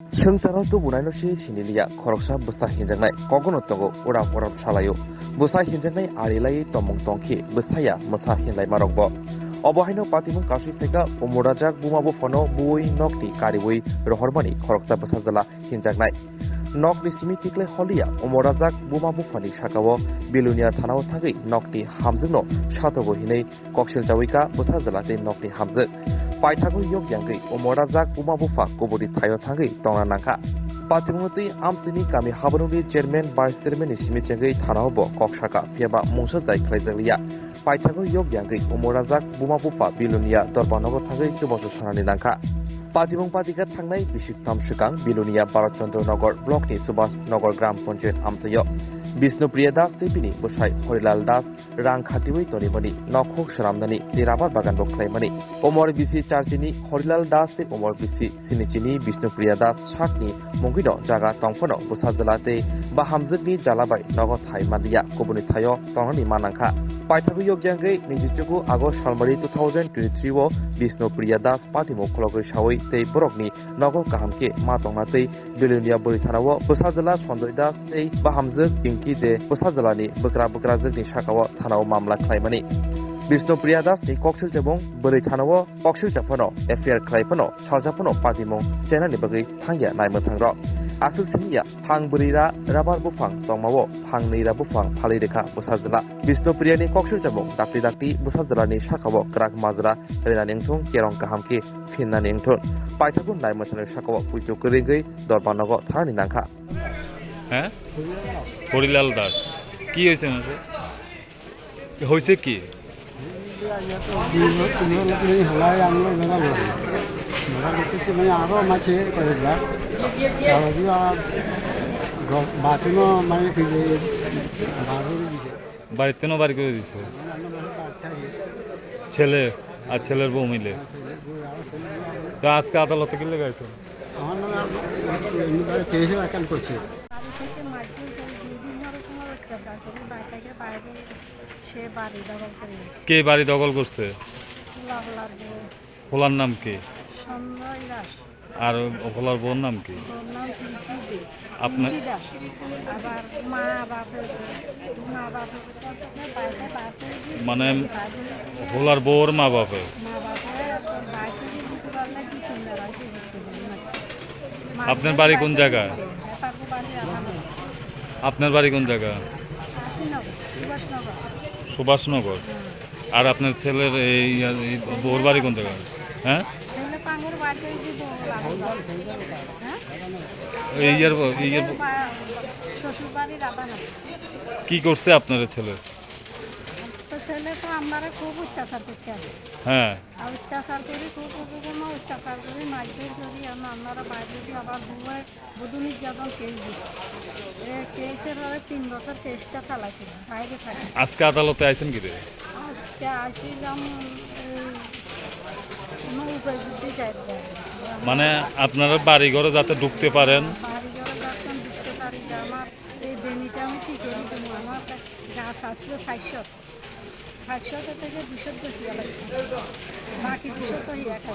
Sengsara tu bunaino si sinilia khoroksa busa hinjangnai kogono tongo ura porap salayo busa hinjangnai arilai tomong tongki busaya musa hinlai marokbo obohaino patimung kashi feka umurajak bumabu fono bui nokti karibui rohormani khoroksa busa jala hinjangnai nokni simi tikle holia umurajak bumabu fani shakawo bilunia thanao thagi nokti hamjungno shatogo hinai kokshil jawika busa jala te nokti hamjuk paithago yok yangai umorajak bumabufa kubudi thayo thangai tongna nangkha patimungti amsini kami habanuni chairman vice chairman ni simi chengai thanaobo kokshaka phiaba mungsa jai khlaijaliya paithago yok yangai umorajak bumabufa bilunia dorbanogo thangai chubosu sanani nangkha Patimung patika thangnai bisiktam shikang bilunia Bharatchandra Nagar block ni Subhas Nagar gram panchayat amsayo Bishnupriya Das tepini busai Horilal Das rang khatiwai tonimani nokhok saramnani tirabar bagan bo khlaimani Omor bisi charchini Horilal Das te Omor bisi sinichini Bishnupriya Das shakni mungino jaga tongphono busajalate ba hamjukni jalabai nogo thai mandiya kubuni thayo tongnani manangkha Paithago yogyangai nijichugu August Salmari 2023 o Bishnupriya Das patimung khologoi sawai tei borokni nogo kahamke matongna tei bilunia bori thanao busajala Sonjoy Das tei bahamjuk Pinky de busajalani bukra jukni sakao thanao mamla khlaimani Bishnupriya Das ni koksil jabong bori thanao koksil japano affair khlaipano saljapano patimung chenani bagai thangya naimang thangrok Asil siniya phang burira rabar bufang tongmao phang neira bufang phalai rekha busajala Bishnupriya ni koksil jabong dakti busajala ni sakao krak majra rena nengthong kerong kahamke finna nengthon paithago naimang thang sakao puitu kringai dorbanogo tharani nangkha হ্যাঁ হরিলাল দাস কি হয়েছে না হয়েছে কি আরো মাছে বাড়িতে বাড়ি করে দিছে ছেলে আর ছেলের বউ মিলে তো আজকে আদালতে গেলে গাইতো আমার নামে কেসে একান করছে কে বাড়ি দখল করছে ভোলার নাম কি আর ভোলার বউর নাম কি আপনার মানে ভোলার বউর মা বাপে আপনার বাড়ি কোন জায়গায় আপনার বাড়ি কোন জায়গা সুভাষনগর আর আপনার ছেলের এই বউর বাড়ি কোন জায়গায় হ্যাঁ কি করছে আপনার ছেলে ছেলে তো আমরা খুব অত্যাচার করতে আসে হ্যাঁ অত্যাচার করি খুব অত্যাচার করি মারধর করি আমরা বাইরে দিয়ে আবার বুধু নির্যাতন কেস দিছি কেসের পরে 3 বছর কেসটা চালাইছিল বাইরে থাকি আজকে আদালতে আইছেন কি রে আজকে আসিলাম উপায় বুদ্ধি চাই মানে আপনারা বাড়ি ঘরে যাতে ঢুকতে পারেন বাড়ি ঘরে যাতে ঢুকতে পারি যে আমার এই বেনিটা আমি কি করি দেবো আমার গাছ আসলো 400 থেকে 200 বেশি বাকি 200 তো